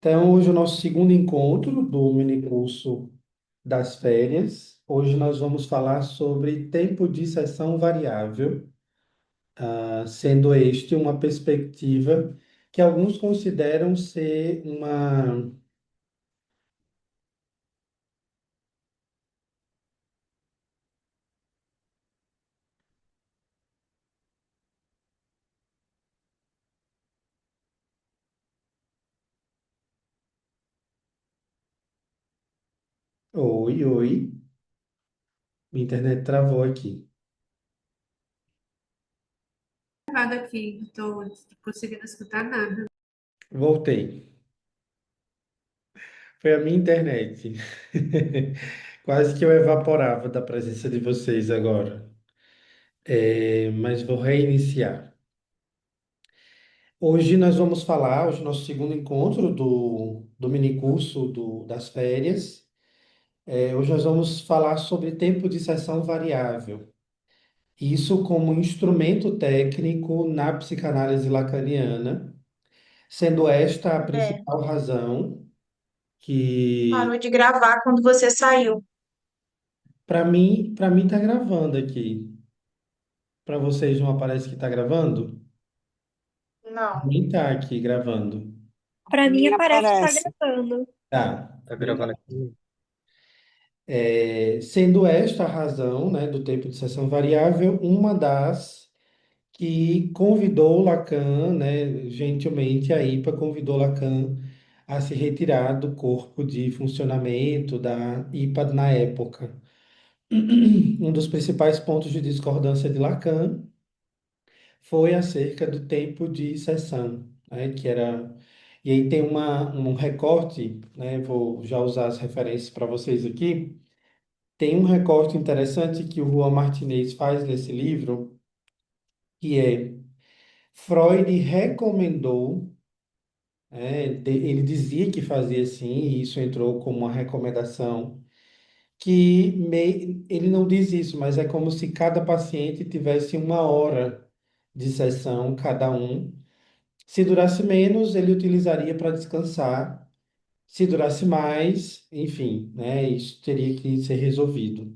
Então, hoje é o nosso segundo encontro do minicurso das férias. Hoje nós vamos falar sobre tempo de sessão variável, sendo este uma perspectiva que alguns consideram ser uma. Oi, oi, minha internet travou aqui. Travado aqui, não estou conseguindo escutar nada. Voltei. Foi a minha internet. Quase que eu evaporava da presença de vocês agora. Mas vou reiniciar. Hoje nós vamos falar, hoje é o nosso segundo encontro do minicurso das férias. Hoje nós vamos falar sobre tempo de sessão variável. Isso como instrumento técnico na psicanálise lacaniana, sendo esta a É, principal razão que, parou de gravar quando você saiu. para mim está gravando aqui. Para vocês não aparece que está gravando? Não. Nem está aqui gravando. Para Pra mim mim aparece que está aparece. gravando. Tá. Tá gravando aqui? Sendo esta a razão, né, do tempo de sessão variável, uma das que convidou Lacan, né, gentilmente a IPA convidou Lacan a se retirar do corpo de funcionamento da IPA na época. Um dos principais pontos de discordância de Lacan foi acerca do tempo de sessão, né, que era. E aí tem um recorte, né, vou já usar as referências para vocês aqui. Tem um recorte interessante que o Juan Martinez faz nesse livro, que é Freud recomendou, ele dizia que fazia assim, e isso entrou como uma recomendação, ele não diz isso, mas é como se cada paciente tivesse uma hora de sessão, cada um. Se durasse menos, ele utilizaria para descansar. Se durasse mais, enfim, né, isso teria que ser resolvido.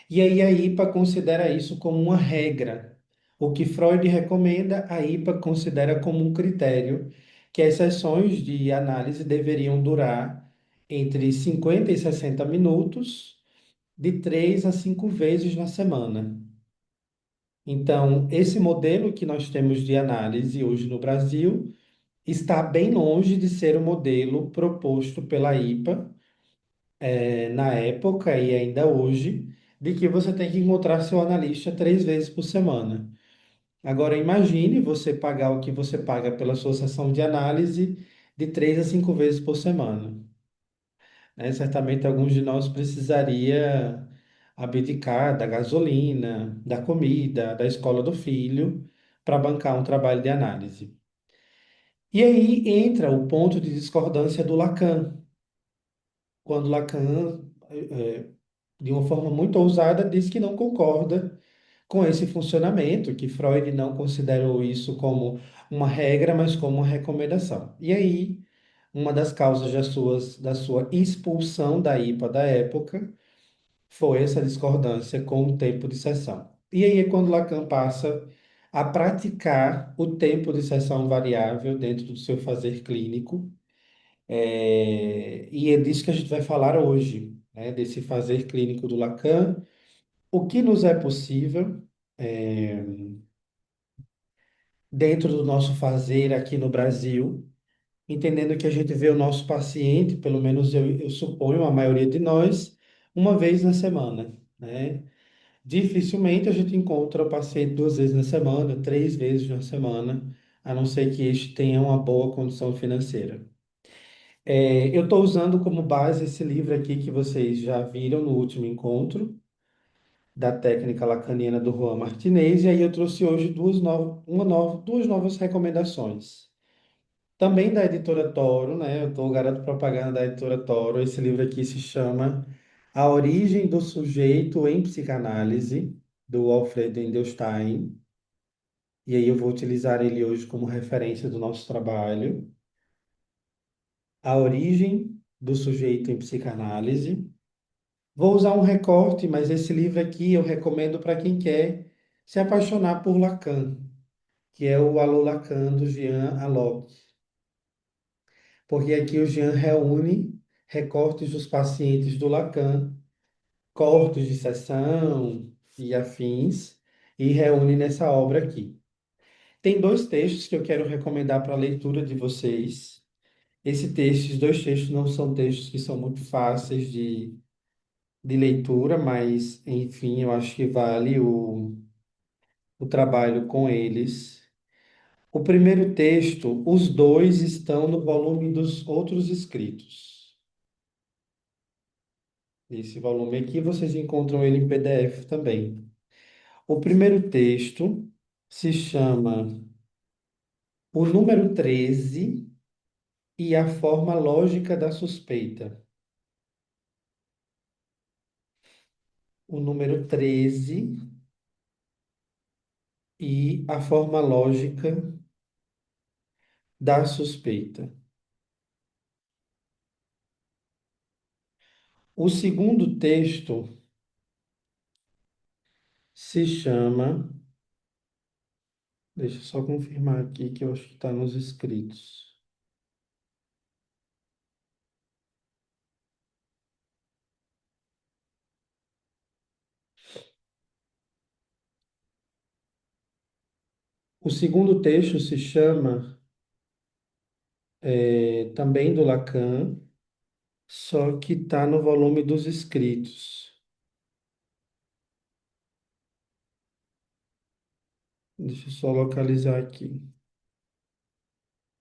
E aí a IPA considera isso como uma regra. O que Freud recomenda, a IPA considera como um critério que as sessões de análise deveriam durar entre 50 e 60 minutos, de 3 a 5 vezes na semana. Então, esse modelo que nós temos de análise hoje no Brasil está bem longe de ser o modelo proposto pela IPA, na época e ainda hoje, de que você tem que encontrar seu analista 3 vezes por semana. Agora, imagine você pagar o que você paga pela sua sessão de análise de 3 a 5 vezes por semana, né? Certamente alguns de nós precisaria abdicar da gasolina, da comida, da escola do filho para bancar um trabalho de análise. E aí entra o ponto de discordância do Lacan, quando Lacan, de uma forma muito ousada, diz que não concorda com esse funcionamento, que Freud não considerou isso como uma regra, mas como uma recomendação. E aí, uma das causas da sua expulsão da IPA da época foi essa discordância com o tempo de sessão. E aí é quando Lacan passa a praticar o tempo de sessão variável dentro do seu fazer clínico, e é disso que a gente vai falar hoje, né, desse fazer clínico do Lacan, o que nos é possível dentro do nosso fazer aqui no Brasil, entendendo que a gente vê o nosso paciente, pelo menos eu suponho, a maioria de nós, uma vez na semana, né? Dificilmente a gente encontra o paciente 2 vezes na semana, 3 vezes na semana, a não ser que este tenha uma boa condição financeira. Eu estou usando como base esse livro aqui que vocês já viram no último encontro, da técnica lacaniana do Juan Martinez, e aí eu trouxe hoje duas novas recomendações. Também da editora Toro, né? Eu estou garoto propaganda da editora Toro. Esse livro aqui se chama A Origem do Sujeito em Psicanálise, do Alfredo Endelstein. E aí eu vou utilizar ele hoje como referência do nosso trabalho. A Origem do Sujeito em Psicanálise. Vou usar um recorte, mas esse livro aqui eu recomendo para quem quer se apaixonar por Lacan, que é o Alô Lacan do Jean Alok. Porque aqui o Jean reúne recortes dos pacientes do Lacan, cortes de sessão e afins, e reúne nessa obra aqui. Tem dois textos que eu quero recomendar para a leitura de vocês. Esses dois textos não são textos que são muito fáceis de leitura, mas, enfim, eu acho que vale o trabalho com eles. O primeiro texto, os dois estão no volume dos outros escritos. Esse volume aqui vocês encontram ele em PDF também. O primeiro texto se chama O Número 13 e a Forma Lógica da Suspeita. O número 13 e a forma lógica da suspeita. O segundo texto se chama. Deixa eu só confirmar aqui que eu acho que está nos escritos. O segundo texto se chama também do Lacan, só que está no volume dos escritos. Deixa eu só localizar aqui.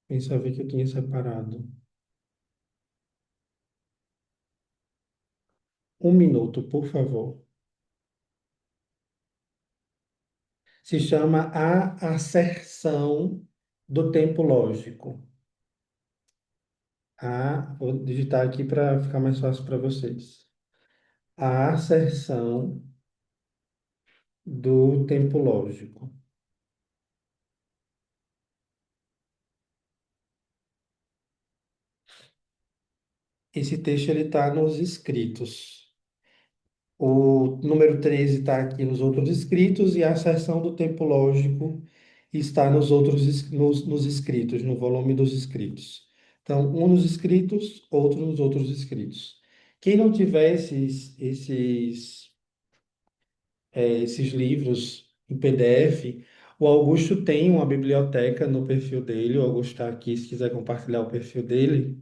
Pensava que eu tinha separado. Um minuto, por favor. Se chama A Asserção do Tempo Lógico. Vou digitar aqui para ficar mais fácil para vocês. A asserção do tempo lógico. Esse texto ele está nos escritos. O número 13 está aqui nos outros escritos e a asserção do tempo lógico está nos escritos, no volume dos escritos. Então, um nos escritos, outro nos outros escritos. Quem não tiver esses livros em PDF, o Augusto tem uma biblioteca no perfil dele. O Augusto está aqui, se quiser compartilhar o perfil dele,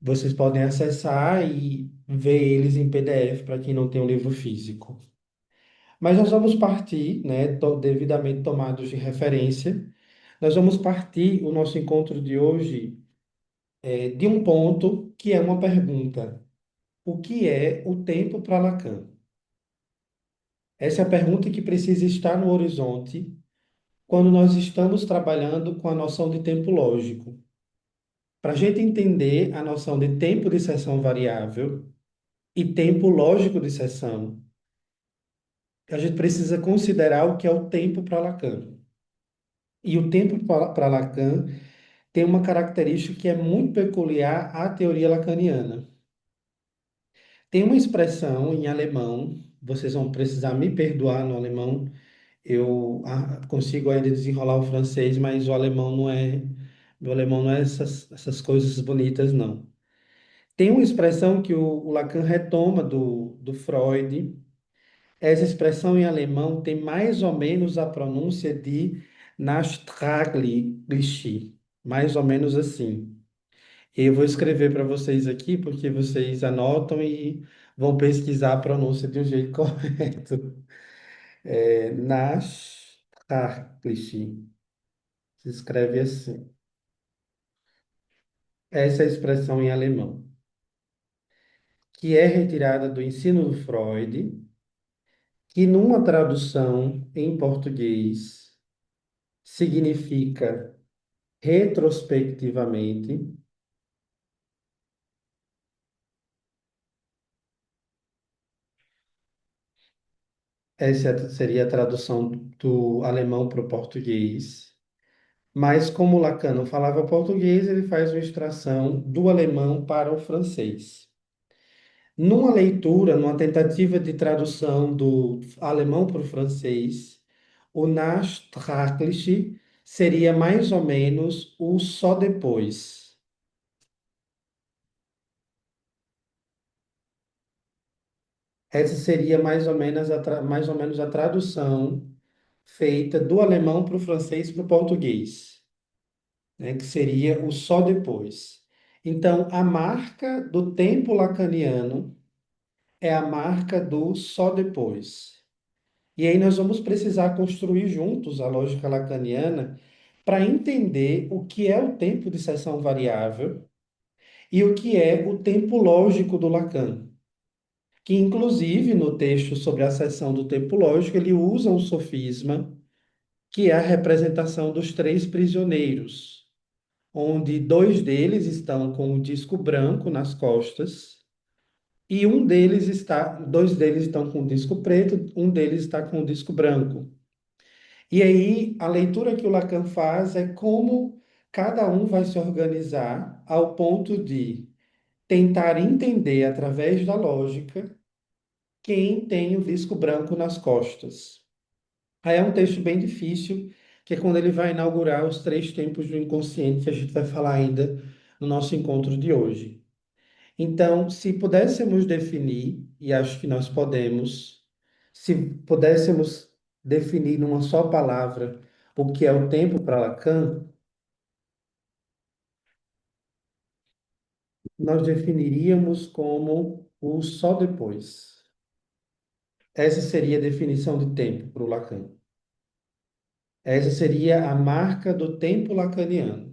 vocês podem acessar e ver eles em PDF para quem não tem o livro físico. Mas nós vamos partir, né, devidamente tomados de referência, nós vamos partir o nosso encontro de hoje de um ponto que é uma pergunta: o que é o tempo para Lacan? Essa é a pergunta que precisa estar no horizonte quando nós estamos trabalhando com a noção de tempo lógico. Para a gente entender a noção de tempo de seção variável e tempo lógico de seção, a gente precisa considerar o que é o tempo para Lacan. E o tempo para Lacan tem uma característica que é muito peculiar à teoria lacaniana. Tem uma expressão em alemão, vocês vão precisar me perdoar no alemão, eu consigo ainda desenrolar o francês, mas meu alemão não é essas coisas bonitas, não. Tem uma expressão que o Lacan retoma do Freud. Essa expressão em alemão tem mais ou menos a pronúncia de Nachtraglichi, mais ou menos assim. Eu vou escrever para vocês aqui, porque vocês anotam e vão pesquisar a pronúncia de um jeito correto. Nachtraglichi. Se escreve assim. Essa é a expressão em alemão, que é retirada do ensino do Freud, que numa tradução em português significa retrospectivamente. Essa seria a tradução do alemão para o português. Mas como Lacan não falava português, ele faz uma extração do alemão para o francês. Numa leitura, numa tentativa de tradução do alemão para o francês, o Nachtraglich seria mais ou menos o só depois. Essa seria mais ou menos a tradução feita do alemão para o francês para o português, né, que seria o só depois. Então, a marca do tempo lacaniano é a marca do só depois. E aí nós vamos precisar construir juntos a lógica lacaniana para entender o que é o tempo de seção variável e o que é o tempo lógico do Lacan, que inclusive no texto sobre a seção do tempo lógico ele usa um sofisma que é a representação dos três prisioneiros, onde dois deles estão com o disco branco nas costas e dois deles estão com o disco preto, um deles está com o disco branco. E aí, a leitura que o Lacan faz é como cada um vai se organizar ao ponto de tentar entender, através da lógica, quem tem o disco branco nas costas. Aí é um texto bem difícil, que é quando ele vai inaugurar os três tempos do inconsciente, que a gente vai falar ainda no nosso encontro de hoje. Então, se pudéssemos definir, e acho que nós podemos, se pudéssemos definir numa só palavra o que é o tempo para Lacan, nós definiríamos como o só depois. Essa seria a definição de tempo para o Lacan. Essa seria a marca do tempo lacaniano.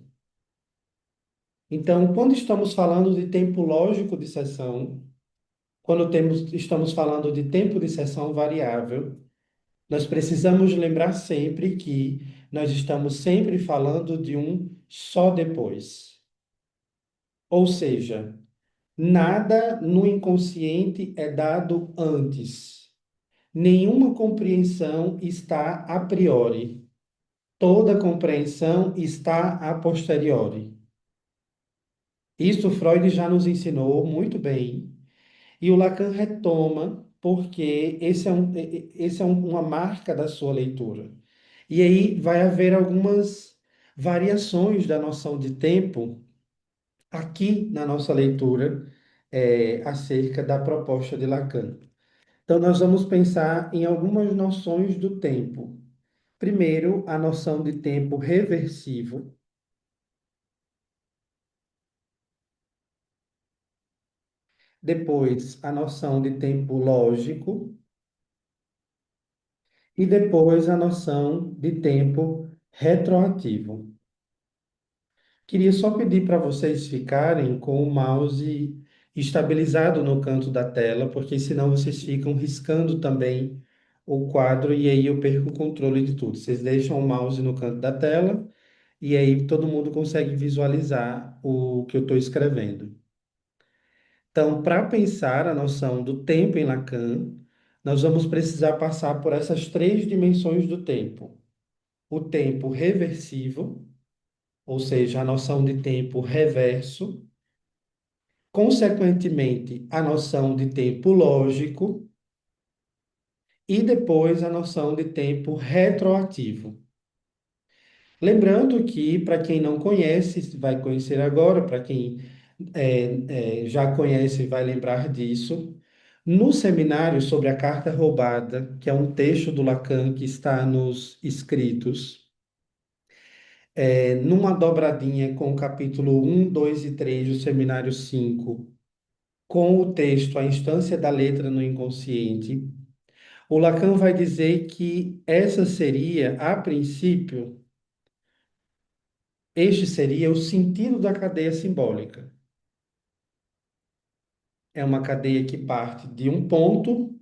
Então, quando estamos falando de tempo lógico de seção, estamos falando de tempo de seção variável, nós precisamos lembrar sempre que nós estamos sempre falando de um só depois. Ou seja, nada no inconsciente é dado antes. Nenhuma compreensão está a priori. Toda compreensão está a posteriori. Isso Freud já nos ensinou muito bem. E o Lacan retoma porque esse é uma marca da sua leitura. E aí vai haver algumas variações da noção de tempo aqui na nossa leitura acerca da proposta de Lacan. Então, nós vamos pensar em algumas noções do tempo. Primeiro, a noção de tempo reversivo, depois, a noção de tempo lógico e depois a noção de tempo retroativo. Queria só pedir para vocês ficarem com o mouse estabilizado no canto da tela, porque senão vocês ficam riscando também o quadro e aí eu perco o controle de tudo. Vocês deixam o mouse no canto da tela e aí todo mundo consegue visualizar o que eu estou escrevendo. Então, para pensar a noção do tempo em Lacan, nós vamos precisar passar por essas três dimensões do tempo: o tempo reversivo, ou seja, a noção de tempo reverso, consequentemente, a noção de tempo lógico e depois a noção de tempo retroativo. Lembrando que, para quem não conhece, vai conhecer agora, para quem já conhece, vai lembrar disso. No seminário sobre a carta roubada, que é um texto do Lacan que está nos escritos, numa dobradinha com o capítulo 1, 2 e 3 do seminário 5, com o texto A Instância da Letra no Inconsciente, o Lacan vai dizer que essa seria, a princípio, este seria o sentido da cadeia simbólica. É uma cadeia que parte de um ponto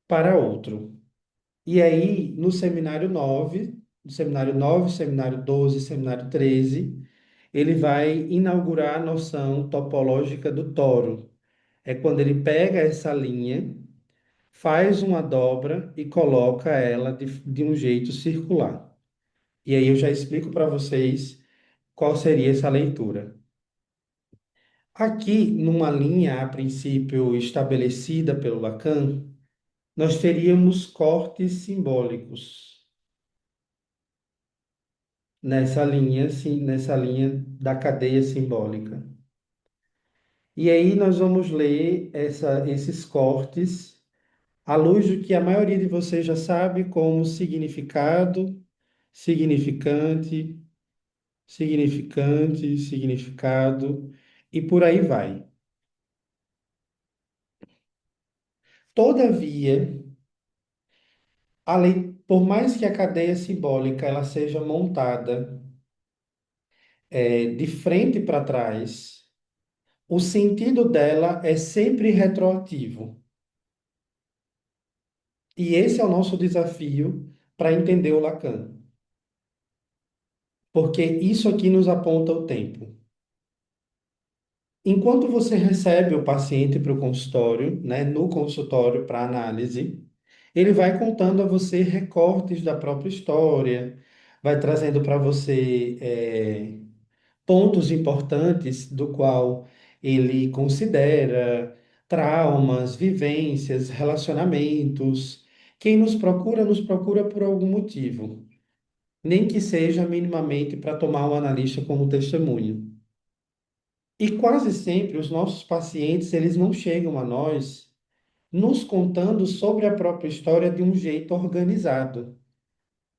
para outro. E aí, no seminário 9, seminário 12, seminário 13, ele vai inaugurar a noção topológica do toro. É quando ele pega essa linha, faz uma dobra e coloca ela de um jeito circular. E aí eu já explico para vocês qual seria essa leitura. Aqui, numa linha a princípio estabelecida pelo Lacan, nós teríamos cortes simbólicos nessa linha, sim, nessa linha da cadeia simbólica. E aí nós vamos ler esses cortes à luz do que a maioria de vocês já sabe como significado, significante, significante, significado, e por aí vai. Todavia, por mais que a cadeia simbólica ela seja montada de frente para trás, o sentido dela é sempre retroativo. E esse é o nosso desafio para entender o Lacan, porque isso aqui nos aponta o tempo. Enquanto você recebe o paciente para o consultório, né, no consultório para análise, ele vai contando a você recortes da própria história, vai trazendo para você pontos importantes do qual ele considera traumas, vivências, relacionamentos. Quem nos procura por algum motivo, nem que seja minimamente para tomar o analista como testemunho. E quase sempre os nossos pacientes, eles não chegam a nós nos contando sobre a própria história de um jeito organizado.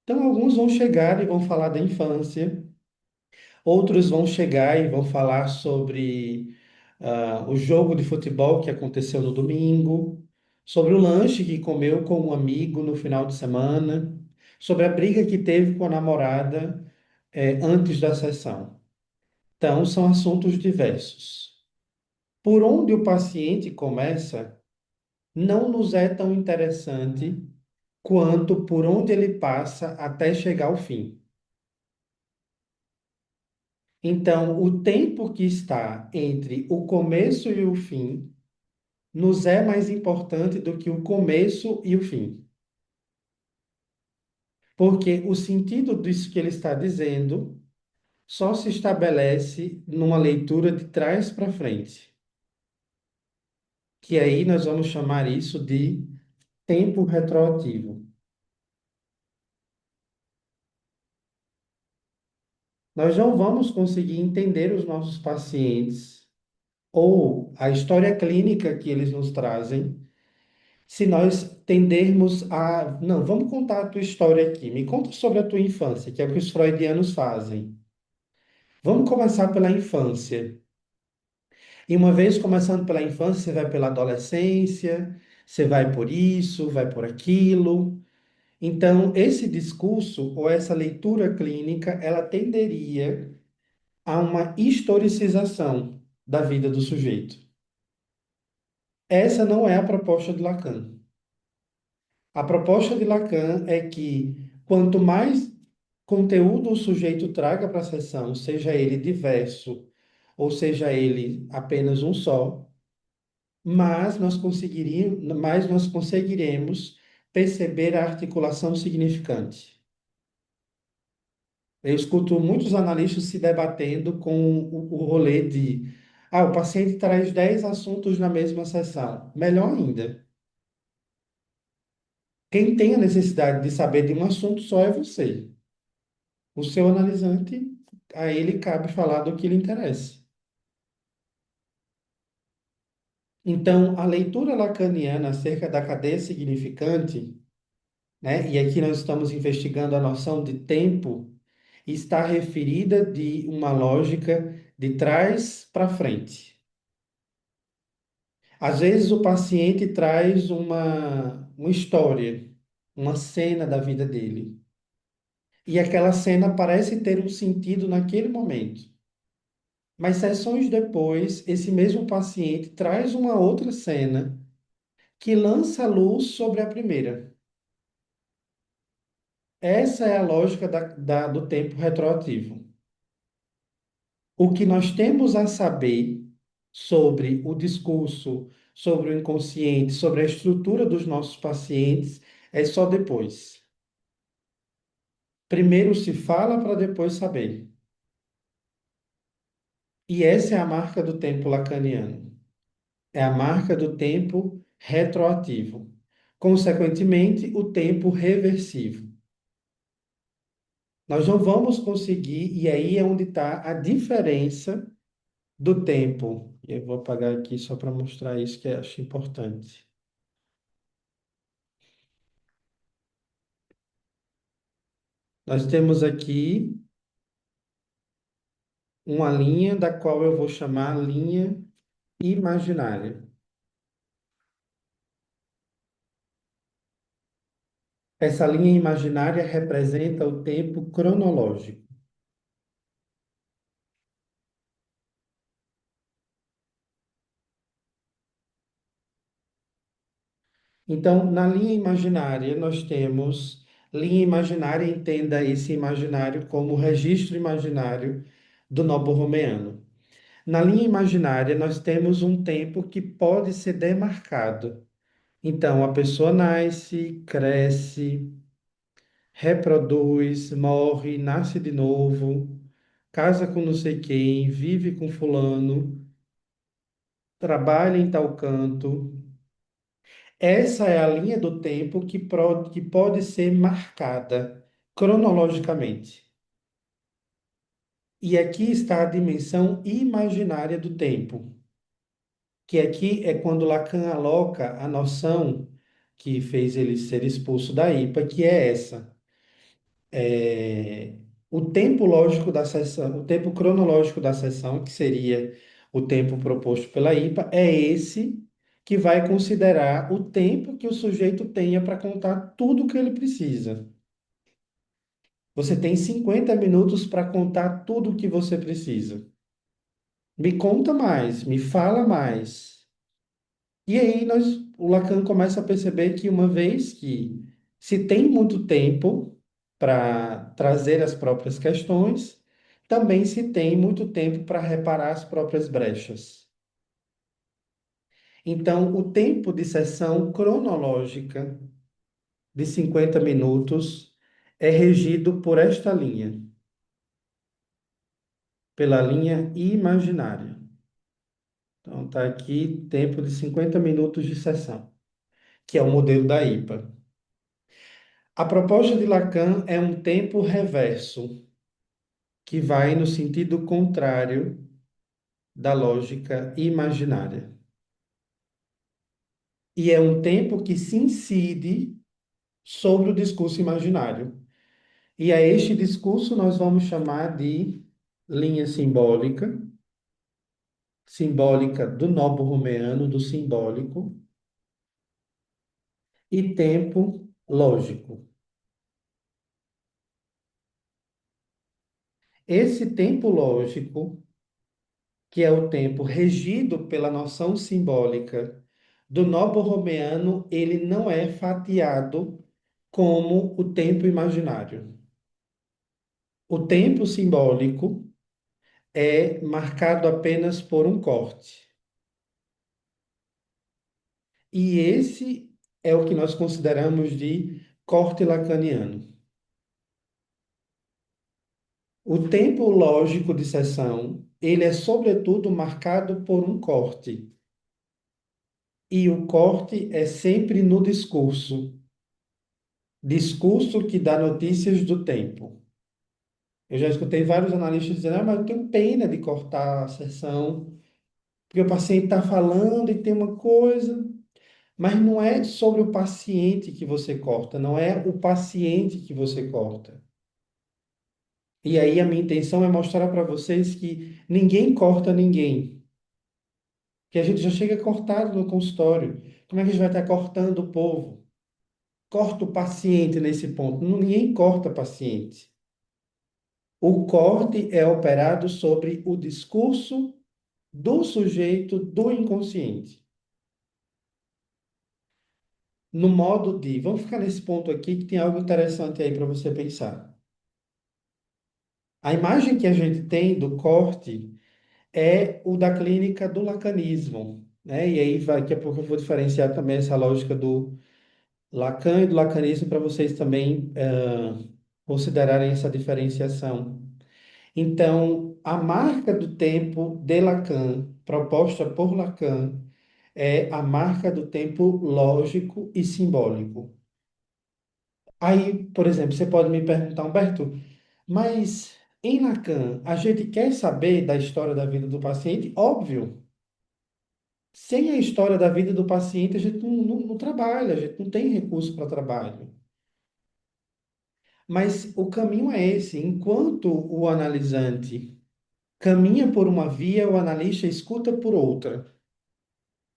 Então, alguns vão chegar e vão falar da infância, outros vão chegar e vão falar sobre o jogo de futebol que aconteceu no domingo, sobre o lanche que comeu com um amigo no final de semana, sobre a briga que teve com a namorada, antes da sessão. Então, são assuntos diversos. Por onde o paciente começa, não nos é tão interessante quanto por onde ele passa até chegar ao fim. Então, o tempo que está entre o começo e o fim nos é mais importante do que o começo e o fim. Porque o sentido disso que ele está dizendo só se estabelece numa leitura de trás para frente. Que aí nós vamos chamar isso de tempo retroativo. Nós não vamos conseguir entender os nossos pacientes ou a história clínica que eles nos trazem se nós tendermos a, não, vamos contar a tua história aqui, me conta sobre a tua infância, que é o que os freudianos fazem. Vamos começar pela infância. E uma vez começando pela infância, você vai pela adolescência, você vai por isso, vai por aquilo. Então, esse discurso ou essa leitura clínica, ela tenderia a uma historicização da vida do sujeito. Essa não é a proposta de Lacan. A proposta de Lacan é que quanto mais conteúdo o sujeito traga para a sessão, seja ele diverso ou seja ele apenas um só, mais nós conseguiremos perceber a articulação significante. Eu escuto muitos analistas se debatendo com o rolê de o paciente traz 10 assuntos na mesma sessão. Melhor ainda. Quem tem a necessidade de saber de um assunto só é você. O seu analisante, a ele cabe falar do que lhe interessa. Então, a leitura lacaniana acerca da cadeia significante, né, e aqui nós estamos investigando a noção de tempo, está referida de uma lógica de trás para frente. Às vezes o paciente traz uma história, uma cena da vida dele. E aquela cena parece ter um sentido naquele momento. Mas sessões depois, esse mesmo paciente traz uma outra cena que lança luz sobre a primeira. Essa é a lógica do tempo retroativo. O que nós temos a saber sobre o discurso, sobre o inconsciente, sobre a estrutura dos nossos pacientes, é só depois. Primeiro se fala para depois saber. E essa é a marca do tempo lacaniano. É a marca do tempo retroativo. Consequentemente, o tempo reversivo. Nós não vamos conseguir, e aí é onde está a diferença do tempo. Eu vou apagar aqui só para mostrar isso que eu acho importante. Nós temos aqui uma linha da qual eu vou chamar linha imaginária. Essa linha imaginária representa o tempo cronológico. Então, na linha imaginária, nós temos linha imaginária, entenda esse imaginário como registro imaginário do noborromeano. Na linha imaginária, nós temos um tempo que pode ser demarcado. Então, a pessoa nasce, cresce, reproduz, morre, nasce de novo, casa com não sei quem, vive com fulano, trabalha em tal canto. Essa é a linha do tempo que pode ser marcada cronologicamente. E aqui está a dimensão imaginária do tempo, que aqui é quando Lacan aloca a noção que fez ele ser expulso da IPA, que é essa. É, o tempo lógico da sessão, o tempo cronológico da sessão, que seria o tempo proposto pela IPA, é esse que vai considerar o tempo que o sujeito tenha para contar tudo o que ele precisa. Você tem 50 minutos para contar tudo o que você precisa. Me conta mais, me fala mais. E aí o Lacan começa a perceber que uma vez que se tem muito tempo para trazer as próprias questões, também se tem muito tempo para reparar as próprias brechas. Então, o tempo de sessão cronológica de 50 minutos é regido por esta linha, pela linha imaginária. Então, está aqui tempo de 50 minutos de sessão, que é o modelo da IPA. A proposta de Lacan é um tempo reverso, que vai no sentido contrário da lógica imaginária. E é um tempo que se incide sobre o discurso imaginário. E a este discurso nós vamos chamar de linha simbólica, simbólica do nobo-romeano, do simbólico, e tempo lógico. Esse tempo lógico, que é o tempo regido pela noção simbólica do nobo-romeano, ele não é fatiado como o tempo imaginário. O tempo simbólico é marcado apenas por um corte. E esse é o que nós consideramos de corte lacaniano. O tempo lógico de sessão, ele é sobretudo marcado por um corte. E o corte é sempre no discurso. Discurso que dá notícias do tempo. Eu já escutei vários analistas dizendo, mas eu tenho pena de cortar a sessão, porque o paciente está falando e tem uma coisa. Mas não é sobre o paciente que você corta, não é o paciente que você corta. E aí a minha intenção é mostrar para vocês que ninguém corta ninguém. Que a gente já chega cortado no consultório. Como é que a gente vai estar cortando o povo? Corta o paciente nesse ponto. Ninguém corta paciente. O corte é operado sobre o discurso do sujeito do inconsciente. No modo de, vamos ficar nesse ponto aqui que tem algo interessante aí para você pensar. A imagem que a gente tem do corte é o da clínica do lacanismo, né? E aí, daqui a pouco eu vou diferenciar também essa lógica do Lacan e do lacanismo para vocês também considerarem essa diferenciação. Então, a marca do tempo de Lacan, proposta por Lacan, é a marca do tempo lógico e simbólico. Aí, por exemplo, você pode me perguntar, Humberto, mas em Lacan, a gente quer saber da história da vida do paciente? Óbvio. Sem a história da vida do paciente, a gente não trabalha, a gente não tem recurso para trabalho. Mas o caminho é esse. Enquanto o analisante caminha por uma via, o analista escuta por outra.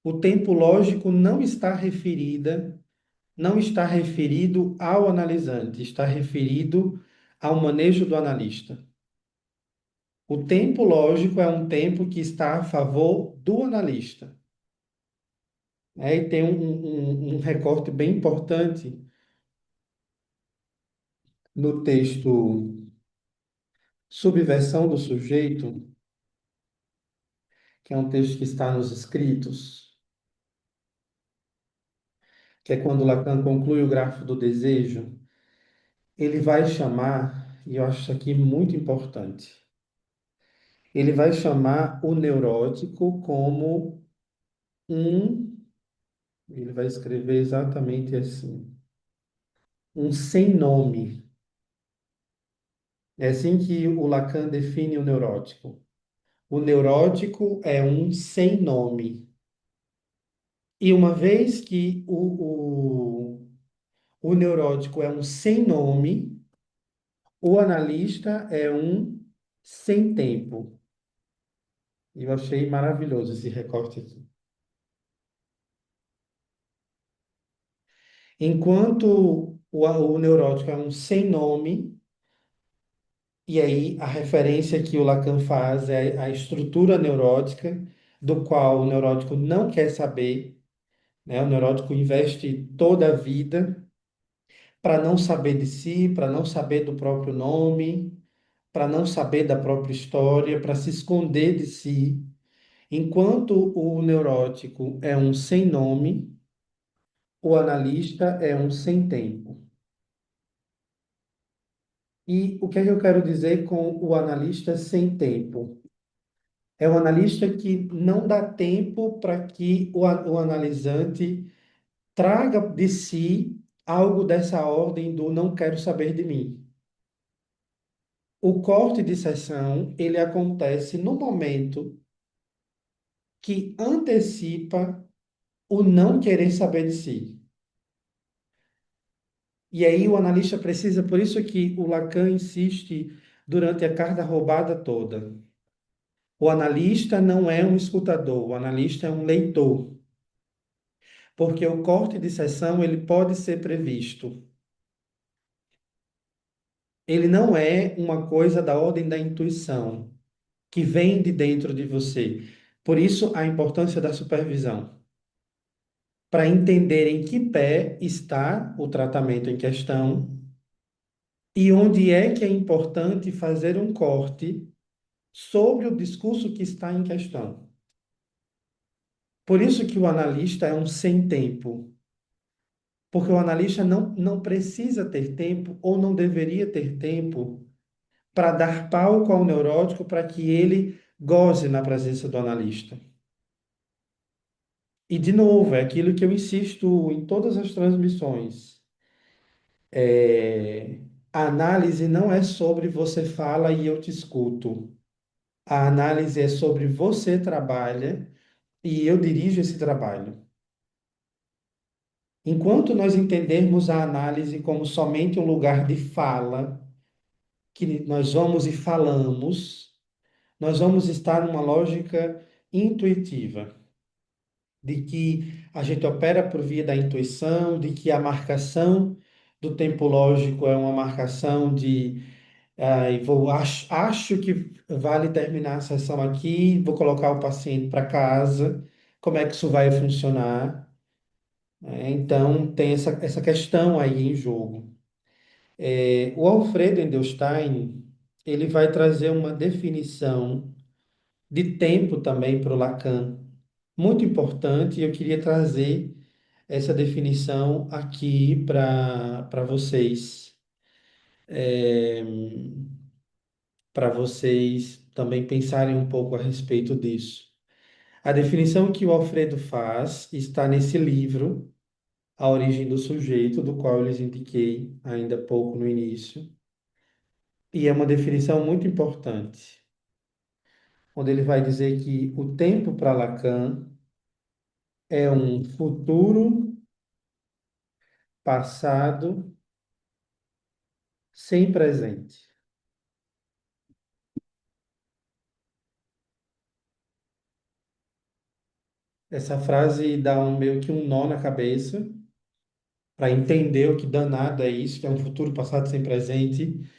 O tempo lógico não está referido ao analisante, está referido ao manejo do analista. O tempo lógico é um tempo que está a favor do analista. E tem um recorte bem importante no texto Subversão do Sujeito, que é um texto que está nos escritos, que é quando Lacan conclui o gráfico do desejo, ele vai chamar, e eu acho isso aqui muito importante, ele vai chamar o neurótico como um, ele vai escrever exatamente assim, um sem nome. É assim que o Lacan define o neurótico. O neurótico é um sem nome. E uma vez que o neurótico é um sem nome, o analista é um sem tempo. Eu achei maravilhoso esse recorte aqui. Enquanto o neurótico é um sem nome, e aí a referência que o Lacan faz é a estrutura neurótica, do qual o neurótico não quer saber, né? O neurótico investe toda a vida para não saber de si, para não saber do próprio nome, para não saber da própria história, para se esconder de si. Enquanto o neurótico é um sem nome, o analista é um sem tempo. E o que é que eu quero dizer com o analista sem tempo? É um analista que não dá tempo para que o analisante traga de si algo dessa ordem do não quero saber de mim. O corte de sessão, ele acontece no momento que antecipa o não querer saber de si. E aí o analista precisa, por isso que o Lacan insiste durante a carta roubada toda. O analista não é um escutador, o analista é um leitor, porque o corte de sessão ele pode ser previsto. Ele não é uma coisa da ordem da intuição, que vem de dentro de você. Por isso a importância da supervisão, para entender em que pé está o tratamento em questão e onde é que é importante fazer um corte sobre o discurso que está em questão. Por isso que o analista é um sem tempo, porque o analista não precisa ter tempo ou não deveria ter tempo para dar palco ao neurótico para que ele goze na presença do analista. E, de novo, é aquilo que eu insisto em todas as transmissões. A análise não é sobre você fala e eu te escuto. A análise é sobre você trabalha e eu dirijo esse trabalho. Enquanto nós entendermos a análise como somente um lugar de fala, que nós vamos e falamos, nós vamos estar numa lógica intuitiva, de que a gente opera por via da intuição, de que a marcação do tempo lógico é uma marcação de acho que vale terminar a sessão aqui, vou colocar o paciente para casa, como é que isso vai funcionar? Então, tem essa questão aí em jogo. O Alfredo Endelstein, ele vai trazer uma definição de tempo também para o Lacan, muito importante, e eu queria trazer essa definição aqui para vocês. para vocês também pensarem um pouco a respeito disso. A definição que o Alfredo faz está nesse livro, A Origem do Sujeito, do qual eu lhes indiquei ainda há pouco no início, e é uma definição muito importante, onde ele vai dizer que o tempo para Lacan é um futuro passado sem presente. Essa frase dá meio que um nó na cabeça para entender o que danado é isso, que é um futuro passado sem presente,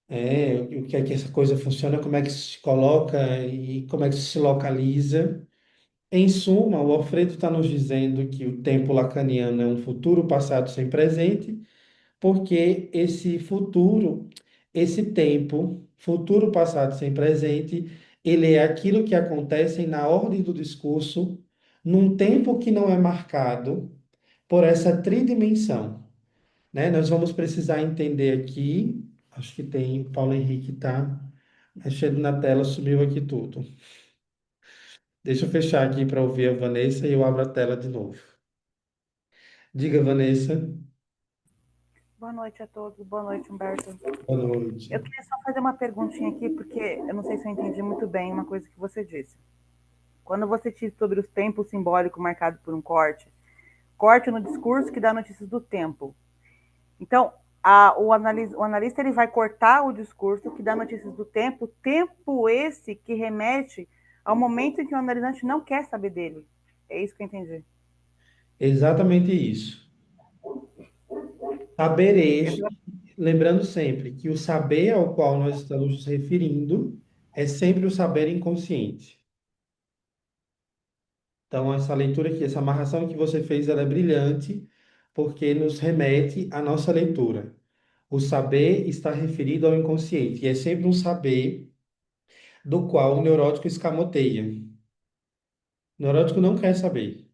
o que é que essa coisa funciona, como é que se coloca e como é que se localiza. Em suma, o Alfredo está nos dizendo que o tempo lacaniano é um futuro passado sem presente, porque esse futuro, esse tempo, futuro passado sem presente, ele é aquilo que acontece na ordem do discurso, num tempo que não é marcado por essa tridimensão, né? Nós vamos precisar entender aqui, acho que tem, Paulo Henrique tá mexendo na tela, sumiu aqui tudo. Deixa eu fechar aqui para ouvir a Vanessa e eu abro a tela de novo. Diga, Vanessa. Boa noite a todos, boa noite, Humberto. Boa noite. Eu queria só fazer uma perguntinha aqui, porque eu não sei se eu entendi muito bem uma coisa que você disse. Quando você disse sobre os tempos simbólicos marcados por um corte, corte no discurso que dá notícias do tempo. Então, o analista ele vai cortar o discurso que dá notícias do tempo esse que remete ao momento em que o analisante não quer saber dele. É isso que eu entendi. Exatamente isso. Saber Eu- este, lembrando sempre que o saber ao qual nós estamos nos referindo é sempre o saber inconsciente. Então, essa leitura aqui, essa amarração que você fez, ela é brilhante, porque nos remete à nossa leitura. O saber está referido ao inconsciente, e é sempre um saber do qual o neurótico escamoteia. O neurótico não quer saber,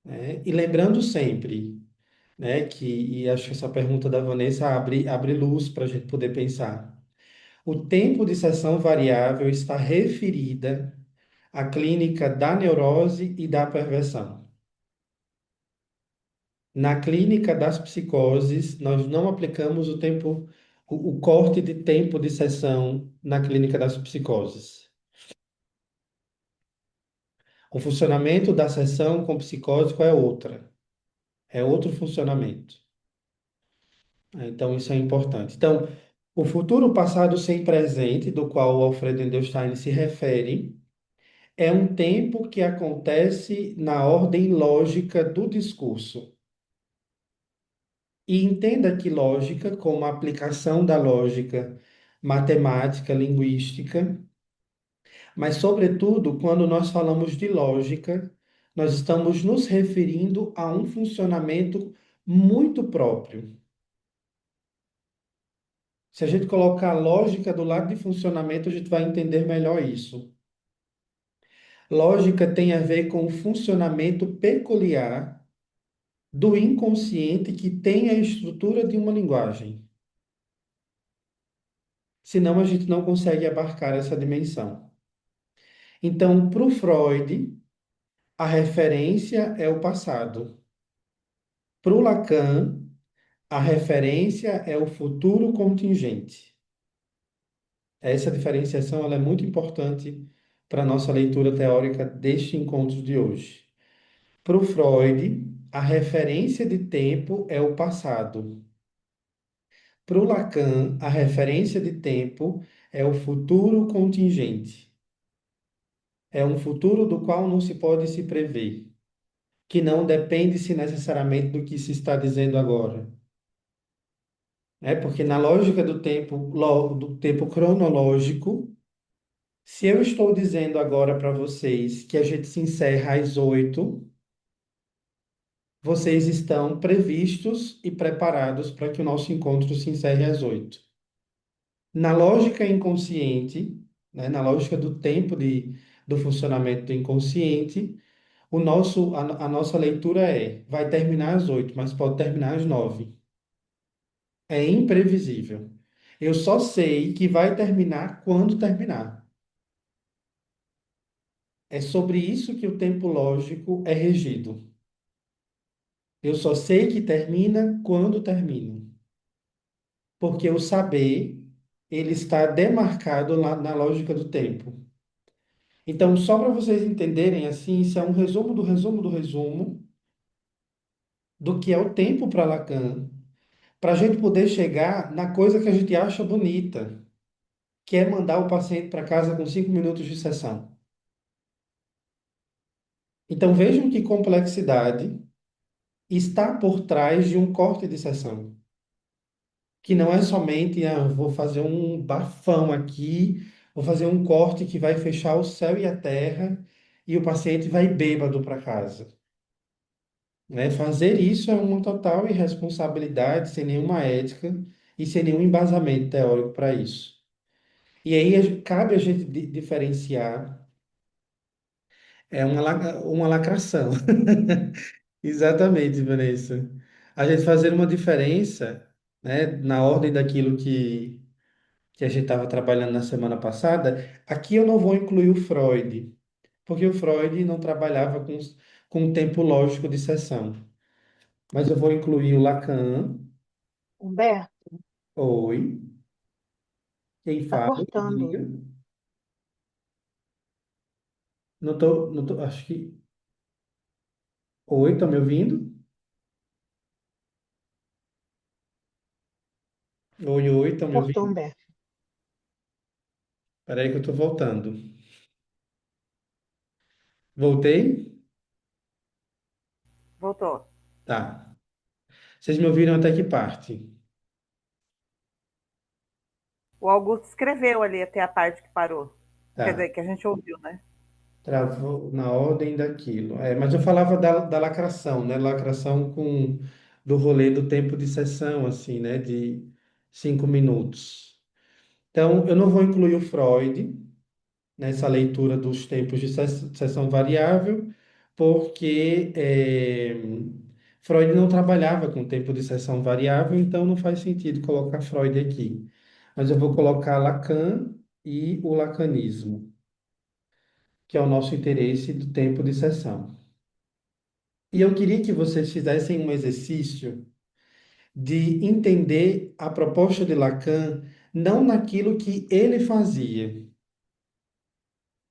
né? E lembrando sempre, né, e acho que essa pergunta da Vanessa abre luz para a gente poder pensar. O tempo de sessão variável está referida à clínica da neurose e da perversão. Na clínica das psicoses, nós não aplicamos o corte de tempo de sessão na clínica das psicoses. O funcionamento da sessão com psicótico é outro funcionamento. Então, isso é importante. Então, o futuro passado sem presente, do qual o Alfredo Endelstein se refere, é um tempo que acontece na ordem lógica do discurso. E entenda que lógica, como a aplicação da lógica matemática, linguística, mas, sobretudo, quando nós falamos de lógica, nós estamos nos referindo a um funcionamento muito próprio. Se a gente colocar a lógica do lado de funcionamento, a gente vai entender melhor isso. Lógica tem a ver com o funcionamento peculiar do inconsciente que tem a estrutura de uma linguagem. Senão a gente não consegue abarcar essa dimensão. Então, para o Freud, a referência é o passado. Para o Lacan, a referência é o futuro contingente. Essa diferenciação ela é muito importante para a nossa leitura teórica deste encontro de hoje. Para o Freud, a referência de tempo é o passado. Para o Lacan, a referência de tempo é o futuro contingente. É um futuro do qual não se pode se prever, que não depende-se necessariamente do que se está dizendo agora. Porque na lógica do tempo cronológico, se eu estou dizendo agora para vocês que a gente se encerra às 8, vocês estão previstos e preparados para que o nosso encontro se encerre às 8. Na lógica inconsciente, né, na lógica do tempo do funcionamento do inconsciente, a nossa leitura vai terminar às 8, mas pode terminar às 9. É imprevisível. Eu só sei que vai terminar quando terminar. É sobre isso que o tempo lógico é regido. Eu só sei que termina quando termina. Porque o saber, ele está demarcado lá na lógica do tempo. Então, só para vocês entenderem, assim, isso é um resumo do resumo do resumo do que é o tempo para Lacan, para a gente poder chegar na coisa que a gente acha bonita, que é mandar o paciente para casa com 5 minutos de sessão. Então, vejam que complexidade está por trás de um corte de sessão, que não é somente, vou fazer um bafão aqui, vou fazer um corte que vai fechar o céu e a terra e o paciente vai bêbado para casa. Né? Fazer isso é uma total irresponsabilidade, sem nenhuma ética e sem nenhum embasamento teórico para isso. E aí cabe a gente diferenciar uma lacração. Exatamente, Vanessa. A gente fazer uma diferença, né, na ordem daquilo que a gente estava trabalhando na semana passada. Aqui eu não vou incluir o Freud, porque o Freud não trabalhava com o tempo lógico de sessão. Mas eu vou incluir o Lacan. Humberto, Oi, quem tá fala, cortando. diga. Não tô, acho que. Oi, estão me ouvindo? Oi, oi, estão me Cortou, ouvindo? Humberto. Peraí que eu estou voltando. Voltei? Voltou. Tá. Vocês me ouviram até que parte? O Augusto escreveu ali até a parte que parou. Quer Tá. dizer, que a gente ouviu, né? Travou na ordem daquilo. É, mas eu falava da lacração, né? Lacração do rolê do tempo de sessão, assim, né? De 5 minutos. Então, eu não vou incluir o Freud nessa leitura dos tempos de sessão variável, porque Freud não trabalhava com tempo de sessão variável, então não faz sentido colocar Freud aqui. Mas eu vou colocar Lacan e o lacanismo, que é o nosso interesse do tempo de sessão. E eu queria que vocês fizessem um exercício de entender a proposta de Lacan não naquilo que ele fazia.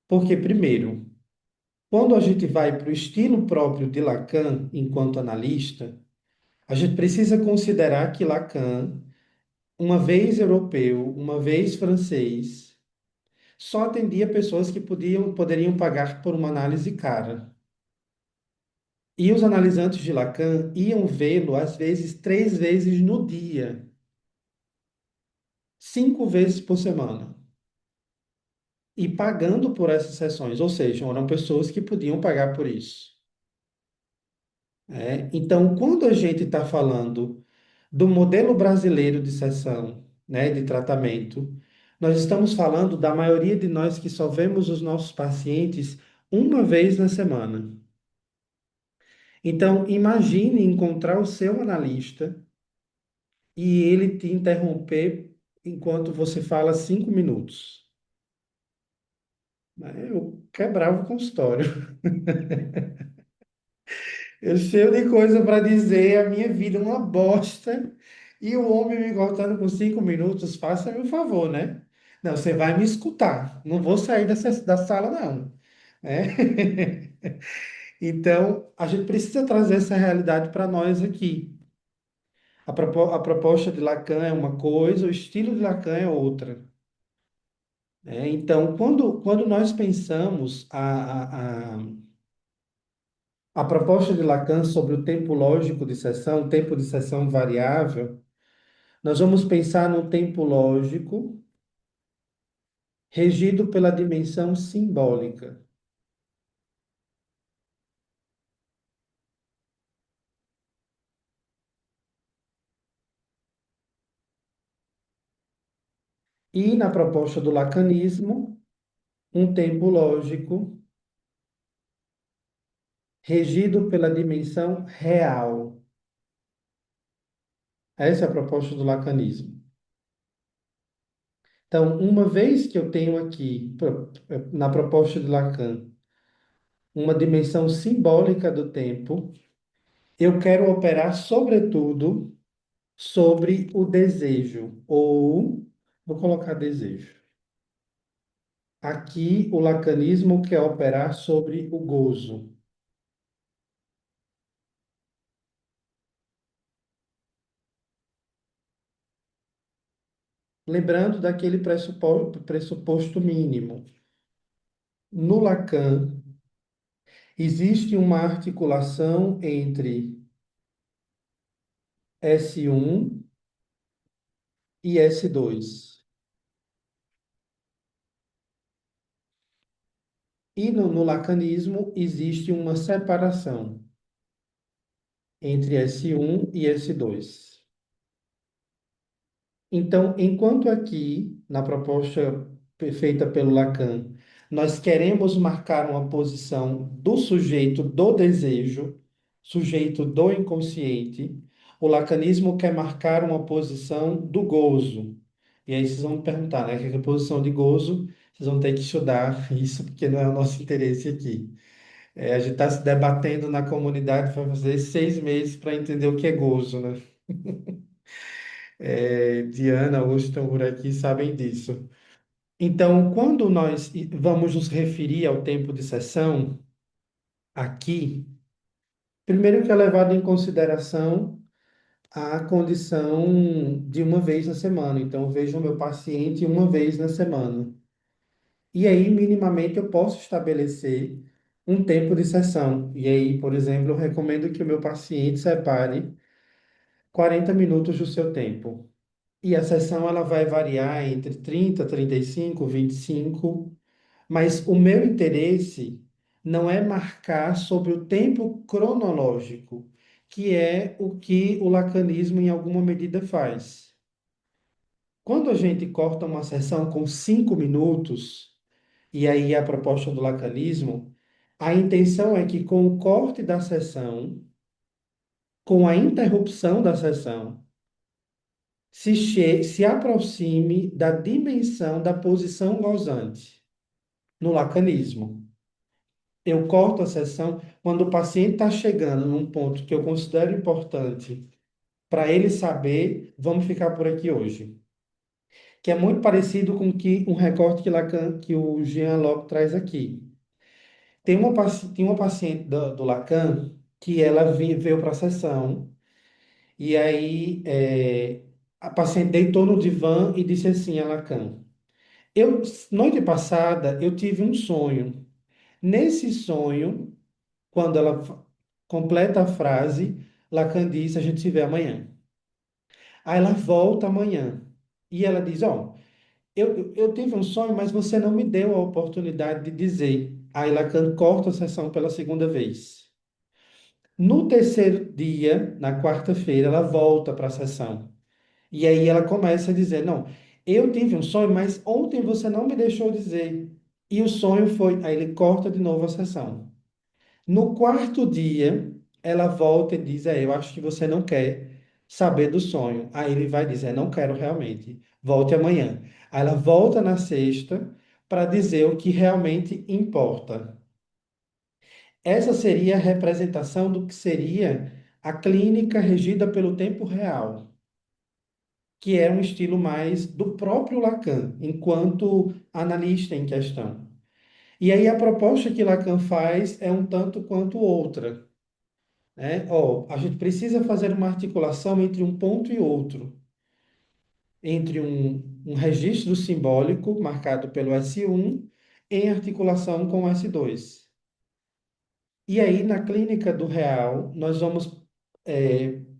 Porque, primeiro, quando a gente vai para o estilo próprio de Lacan, enquanto analista, a gente precisa considerar que Lacan, uma vez europeu, uma vez francês, só atendia pessoas que poderiam pagar por uma análise cara. E os analisantes de Lacan iam vê-lo, às vezes, 3 vezes no dia, 5 vezes por semana, e pagando por essas sessões, ou seja, eram pessoas que podiam pagar por isso. Então, quando a gente está falando do modelo brasileiro de sessão, né, de tratamento, nós estamos falando da maioria de nós que só vemos os nossos pacientes uma vez na semana. Então, imagine encontrar o seu analista e ele te interromper enquanto você fala 5 minutos. Eu quebrava o consultório. Eu cheio de coisa para dizer, a minha vida é uma bosta. E o homem me cortando com 5 minutos, faça-me um favor, né? Não, você vai me escutar. Não vou sair da sala, não. Né? Então, a gente precisa trazer essa realidade para nós aqui. A proposta de Lacan é uma coisa, o estilo de Lacan é outra. Então, quando nós pensamos a proposta de Lacan sobre o tempo lógico de sessão, tempo de sessão variável, nós vamos pensar no tempo lógico regido pela dimensão simbólica. E na proposta do lacanismo, um tempo lógico regido pela dimensão real. Essa é a proposta do lacanismo. Então, uma vez que eu tenho aqui, na proposta de Lacan, uma dimensão simbólica do tempo, eu quero operar, sobretudo, sobre o desejo, ou vou colocar desejo. Aqui, o lacanismo quer operar sobre o gozo. Lembrando daquele pressuposto mínimo. No Lacan, existe uma articulação entre S1 e S2. E no lacanismo existe uma separação entre S1 e S2. Então, enquanto aqui, na proposta feita pelo Lacan, nós queremos marcar uma posição do sujeito do desejo, sujeito do inconsciente, o lacanismo quer marcar uma posição do gozo. E aí vocês vão me perguntar, né, que é a posição de gozo? Vocês vão ter que estudar isso, porque não é o nosso interesse aqui. A gente está se debatendo na comunidade para fazer 6 meses para entender o que é gozo, né? Diana, Augusto estão por aqui, sabem disso. Então, quando nós vamos nos referir ao tempo de sessão, aqui, primeiro que é levado em consideração a condição de uma vez na semana. Então, eu vejo o meu paciente uma vez na semana. E aí, minimamente, eu posso estabelecer um tempo de sessão. E aí, por exemplo, eu recomendo que o meu paciente separe 40 minutos do seu tempo. E a sessão ela vai variar entre 30, 35, 25, mas o meu interesse não é marcar sobre o tempo cronológico, que é o que o lacanismo em alguma medida faz. Quando a gente corta uma sessão com 5 minutos, e aí a proposta do lacanismo, a intenção é que com o corte da sessão, com a interrupção da sessão, se aproxime da dimensão da posição gozante no lacanismo. Eu corto a sessão quando o paciente está chegando num ponto que eu considero importante para ele saber, vamos ficar por aqui hoje. Que é muito parecido com um recorte que, Lacan, que o Jean Locke traz aqui. Tem uma paciente do Lacan que ela veio para a sessão e aí a paciente deitou no divã e disse assim a Lacan, noite passada eu tive um sonho. Nesse sonho, quando ela completa a frase, Lacan diz, a gente se vê amanhã. Aí ela volta amanhã. E ela diz, ó, eu tive um sonho, mas você não me deu a oportunidade de dizer. Aí Lacan corta a sessão pela segunda vez. No terceiro dia, na quarta-feira, ela volta para a sessão. E aí ela começa a dizer, não, eu tive um sonho, mas ontem você não me deixou dizer. E o sonho foi, aí ele corta de novo a sessão. No quarto dia, ela volta e diz: eu acho que você não quer saber do sonho. Aí ele vai dizer: não quero realmente, volte amanhã. Aí ela volta na sexta para dizer o que realmente importa. Essa seria a representação do que seria a clínica regida pelo tempo real, que é um estilo mais do próprio Lacan, enquanto analista em questão. E aí a proposta que Lacan faz é um tanto quanto outra. Né? Ó, a gente precisa fazer uma articulação entre um ponto e outro, entre um registro simbólico marcado pelo S1 em articulação com o S2. E aí, na clínica do real, nós vamos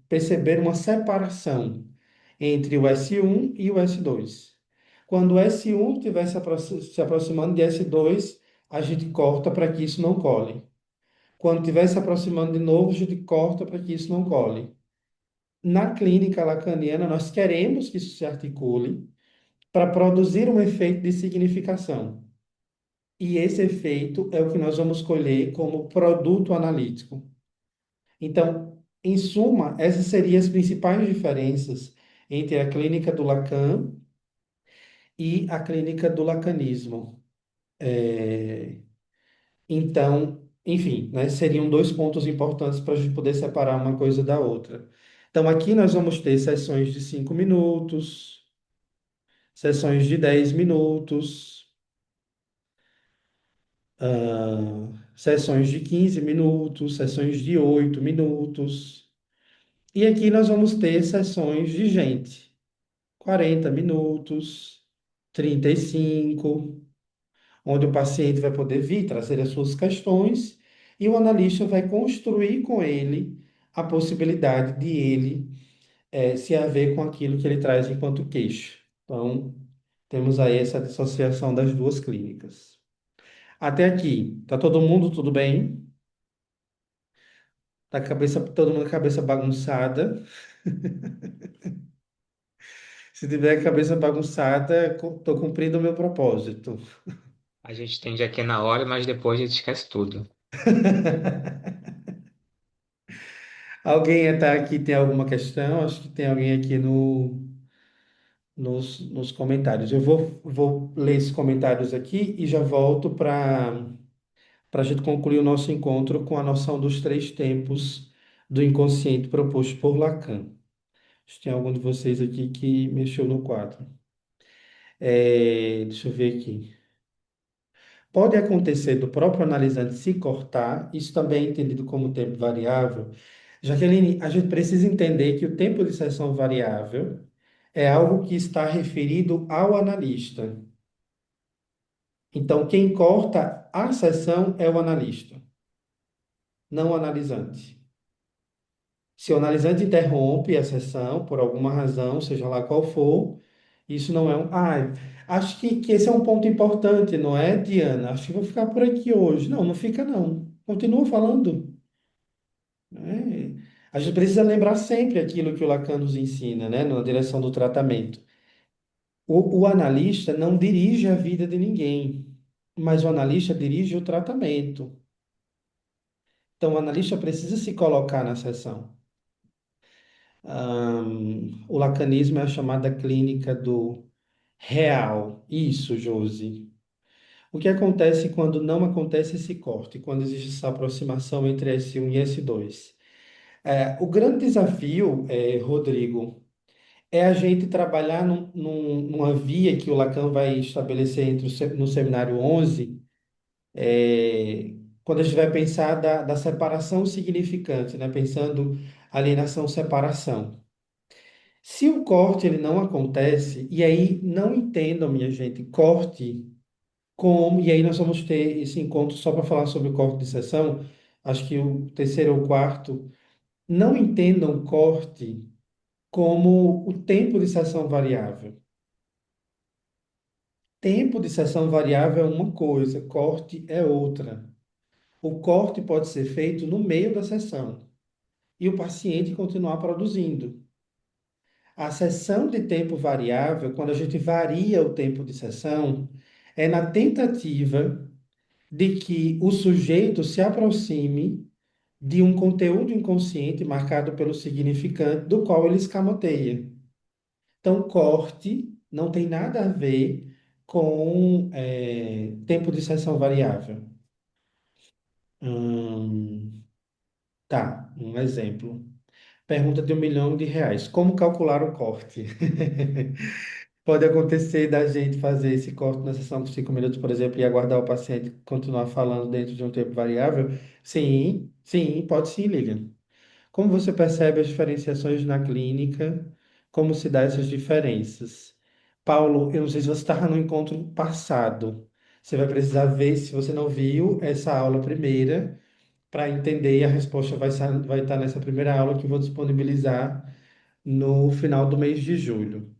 perceber uma separação entre o S1 e o S2. Quando o S1 estiver se aproximando de S2, a gente corta para que isso não cole. Quando estiver se aproximando de novo, a gente corta para que isso não cole. Na clínica lacaniana, nós queremos que isso se articule para produzir um efeito de significação. E esse efeito é o que nós vamos colher como produto analítico. Então, Em suma, essas seriam as principais diferenças entre a clínica do Lacan e a clínica do lacanismo. Então, enfim, né, seriam dois pontos importantes para a gente poder separar uma coisa da outra. Então, aqui nós vamos ter sessões de 5 minutos, sessões de 10 minutos, sessões de 15 minutos, sessões de 8 minutos. E aqui nós vamos ter sessões de gente, 40 minutos, 35, onde o paciente vai poder vir trazer as suas questões e o analista vai construir com ele a possibilidade de ele se haver com aquilo que ele traz enquanto queixa. Então, temos aí essa dissociação das duas clínicas. Até aqui, tá todo mundo tudo bem? Tá todo mundo com a cabeça bagunçada. Se tiver a cabeça bagunçada, tô cumprindo o meu propósito. A gente entende aqui na hora, mas depois a gente esquece tudo. Alguém está aqui, tem alguma questão? Acho que tem alguém aqui nos comentários. Eu vou ler esses comentários aqui e já volto para a gente concluir o nosso encontro com a noção dos três tempos do inconsciente proposto por Lacan. Acho que tem algum de vocês aqui que mexeu no quadro. Deixa eu ver aqui. Pode acontecer do próprio analisante se cortar, isso também é entendido como tempo variável. Jaqueline, a gente precisa entender que o tempo de sessão variável é algo que está referido ao analista. Então, quem corta a sessão é o analista, não o analisante. Se o analisante interrompe a sessão por alguma razão, seja lá qual for, isso não é um. Ah, acho que esse é um ponto importante, não é, Diana? Acho que vou ficar por aqui hoje. Não, não fica não. Continua falando. Né? A gente precisa lembrar sempre aquilo que o Lacan nos ensina, né, na direção do tratamento. O analista não dirige a vida de ninguém, mas o analista dirige o tratamento. Então, o analista precisa se colocar na sessão. O lacanismo é a chamada clínica do real. Isso, Josi. O que acontece quando não acontece esse corte, quando existe essa aproximação entre S1 e S2? O grande desafio, Rodrigo, é a gente trabalhar numa via que o Lacan vai estabelecer no seminário 11, quando a gente vai pensar da separação significante, né? Pensando alienação-separação. Se o corte ele não acontece, e aí não entendam, minha gente, corte como, e aí nós vamos ter esse encontro só para falar sobre o corte de sessão, acho que o terceiro ou quarto, não entendam corte como o tempo de sessão variável. Tempo de sessão variável é uma coisa, corte é outra. O corte pode ser feito no meio da sessão e o paciente continuar produzindo. A sessão de tempo variável, quando a gente varia o tempo de sessão, é na tentativa de que o sujeito se aproxime de um conteúdo inconsciente marcado pelo significante do qual ele escamoteia. Então, corte não tem nada a ver com tempo de sessão variável. Tá, um exemplo. Pergunta de R$ 1 milhão. Como calcular o corte? Pode acontecer da gente fazer esse corte na sessão por 5 minutos, por exemplo, e aguardar o paciente continuar falando dentro de um tempo variável? Sim, sim, pode sim, Lilian. Como você percebe as diferenciações na clínica? Como se dá essas diferenças? Paulo, eu não sei se você estava no encontro passado. Você vai precisar ver, se você não viu, essa aula primeira, para entender, e a resposta vai estar nessa primeira aula que eu vou disponibilizar no final do mês de julho.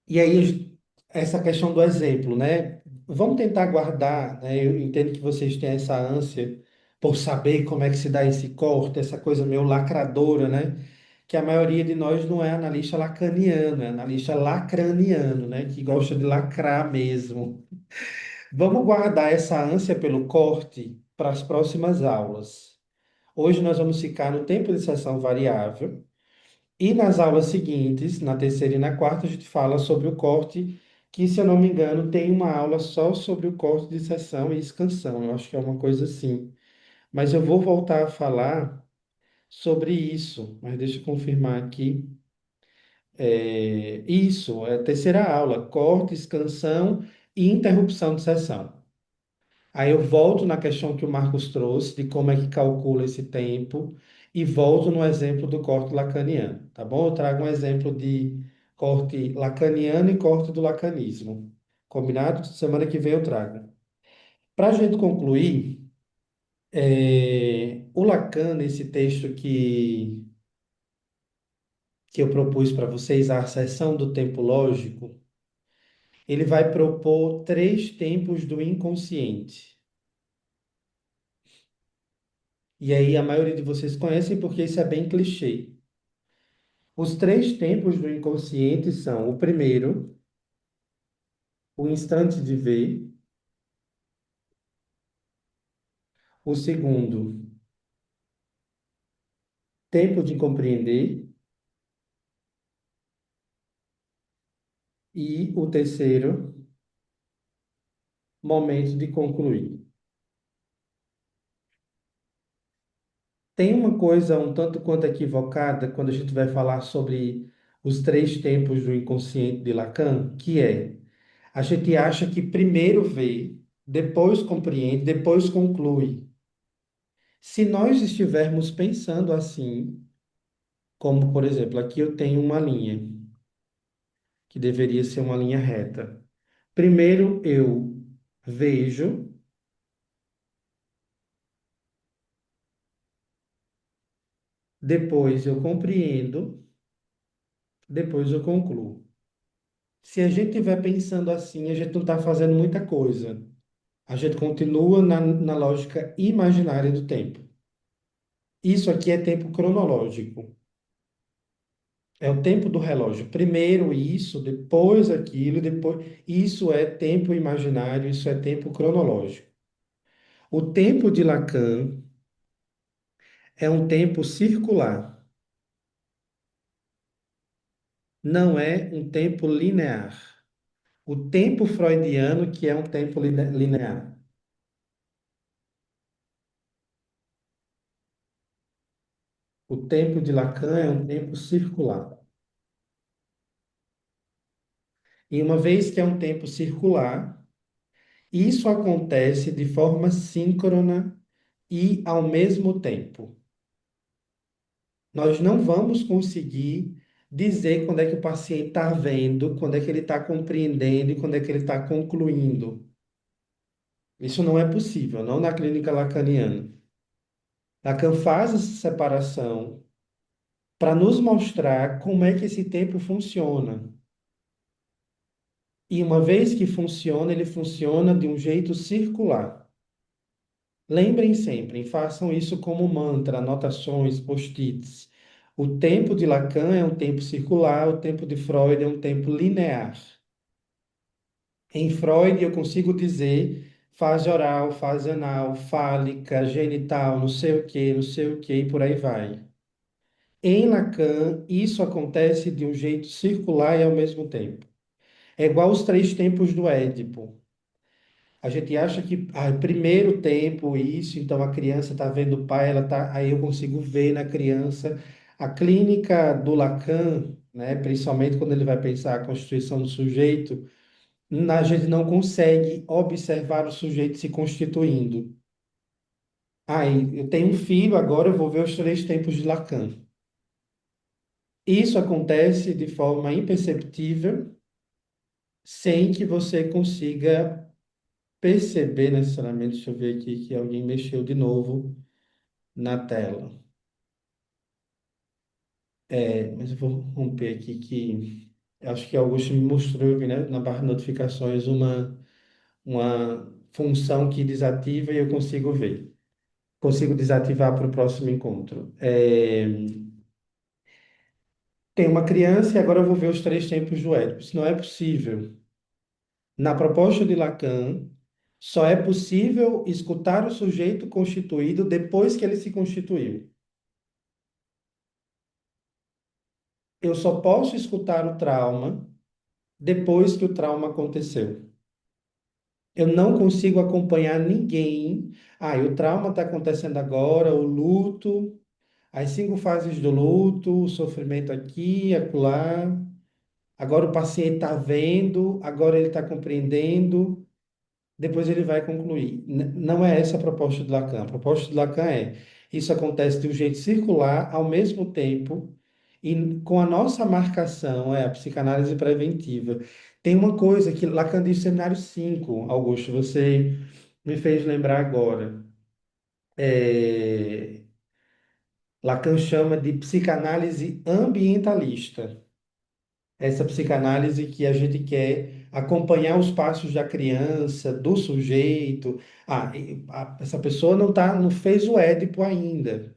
E aí, essa questão do exemplo, né? Vamos tentar guardar, né? Eu entendo que vocês têm essa ânsia por saber como é que se dá esse corte, essa coisa meio lacradora, né? Que a maioria de nós não é analista lacaniano, é analista lacraniano, né? Que gosta de lacrar mesmo. Vamos guardar essa ânsia pelo corte para as próximas aulas. Hoje nós vamos ficar no tempo de sessão variável. E nas aulas seguintes, na terceira e na quarta, a gente fala sobre o corte, que, se eu não me engano, tem uma aula só sobre o corte de sessão e escansão. Eu acho que é uma coisa assim. Mas eu vou voltar a falar sobre isso. Mas deixa eu confirmar aqui. Isso, é a terceira aula, corte, escansão e interrupção de sessão. Aí eu volto na questão que o Marcos trouxe, de como é que calcula esse tempo, e volto no exemplo do corte lacaniano, tá bom? Eu trago um exemplo de corte lacaniano e corte do lacanismo. Combinado? Semana que vem eu trago. Para a gente concluir, o Lacan, nesse texto que eu propus para vocês, a seção do tempo lógico, ele vai propor três tempos do inconsciente. E aí a maioria de vocês conhecem porque isso é bem clichê. Os três tempos do inconsciente são: o primeiro, o instante de ver; o segundo, tempo de compreender; e o terceiro, momento de concluir. Tem uma coisa um tanto quanto equivocada quando a gente vai falar sobre os três tempos do inconsciente de Lacan, que é: a gente acha que primeiro vê, depois compreende, depois conclui. Se nós estivermos pensando assim, como por exemplo, aqui eu tenho uma linha, que deveria ser uma linha reta. Primeiro eu vejo, depois eu compreendo, depois eu concluo. Se a gente estiver pensando assim, a gente não está fazendo muita coisa. A gente continua na lógica imaginária do tempo. Isso aqui é tempo cronológico. É o tempo do relógio. Primeiro isso, depois aquilo, depois. Isso é tempo imaginário, isso é tempo cronológico. O tempo de Lacan é um tempo circular, não é um tempo linear. O tempo freudiano que é um tempo linear. O tempo de Lacan é um tempo circular. E uma vez que é um tempo circular, isso acontece de forma síncrona e ao mesmo tempo. Nós não vamos conseguir dizer quando é que o paciente está vendo, quando é que ele está compreendendo e quando é que ele está concluindo. Isso não é possível, não na clínica lacaniana. Lacan faz essa separação para nos mostrar como é que esse tempo funciona. E uma vez que funciona, ele funciona de um jeito circular. Lembrem sempre, façam isso como mantra, anotações, post-its. O tempo de Lacan é um tempo circular, o tempo de Freud é um tempo linear. Em Freud, eu consigo dizer fase oral, fase anal, fálica, genital, não sei o que, e por aí vai. Em Lacan, isso acontece de um jeito circular e ao mesmo tempo. É igual os três tempos do Édipo. A gente acha que primeiro tempo isso, então a criança está vendo o pai, ela tá, aí eu consigo ver na criança. A clínica do Lacan, né, principalmente quando ele vai pensar a constituição do sujeito, a gente não consegue observar o sujeito se constituindo. Aí, eu tenho um filho, agora eu vou ver os três tempos de Lacan. Isso acontece de forma imperceptível, sem que você consiga perceber necessariamente. Deixa eu ver aqui que alguém mexeu de novo na tela. Mas eu vou romper aqui que acho que Augusto me mostrou, né, na barra de notificações uma função que desativa e eu consigo ver. Consigo desativar para o próximo encontro. Tem uma criança e agora eu vou ver os três tempos do Édipo. Isso não é possível. Na proposta de Lacan, Só é possível escutar o sujeito constituído depois que ele se constituiu. Eu só posso escutar o trauma depois que o trauma aconteceu. Eu não consigo acompanhar ninguém. Ah, e o trauma está acontecendo agora, o luto, as 5 fases do luto, o sofrimento aqui, acolá. Agora o paciente está vendo, agora ele está compreendendo, depois ele vai concluir. Não é essa a proposta de Lacan. A proposta de Lacan é: isso acontece de um jeito circular, ao mesmo tempo, e com a nossa marcação, é a psicanálise preventiva. Tem uma coisa que Lacan diz no seminário 5, Augusto, você me fez lembrar agora. É, Lacan chama de psicanálise ambientalista. Essa psicanálise que a gente quer acompanhar os passos da criança, do sujeito. Essa pessoa não fez o Édipo ainda,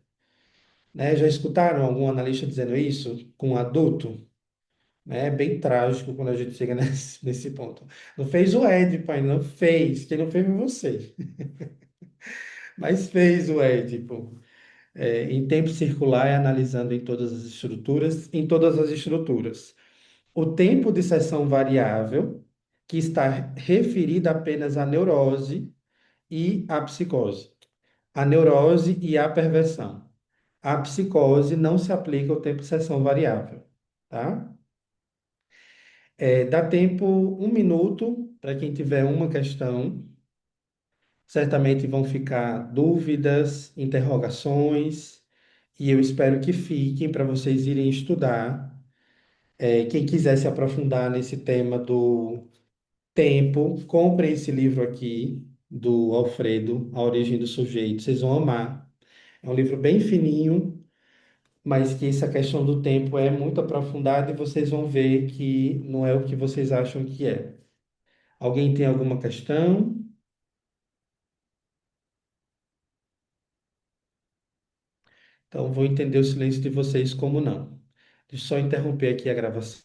né? Já escutaram algum analista dizendo isso com um adulto? Né? É bem trágico quando a gente chega nesse ponto. Não fez o Édipo ainda, não fez. Quem não fez foi você, mas fez o Édipo. Em tempo circular, é analisando em todas as estruturas. O tempo de sessão variável, que está referido apenas à neurose e à psicose. A neurose e a perversão. A psicose não se aplica ao tempo de sessão variável, tá? Dá tempo 1 minuto para quem tiver uma questão. Certamente vão ficar dúvidas, interrogações, e eu espero que fiquem para vocês irem estudar. Quem quiser se aprofundar nesse tema do tempo, compre esse livro aqui do Alfredo, A Origem do Sujeito. Vocês vão amar. É um livro bem fininho, mas que essa questão do tempo é muito aprofundada e vocês vão ver que não é o que vocês acham que é. Alguém tem alguma questão? Então, vou entender o silêncio de vocês como não. Deixa eu só interromper aqui a gravação.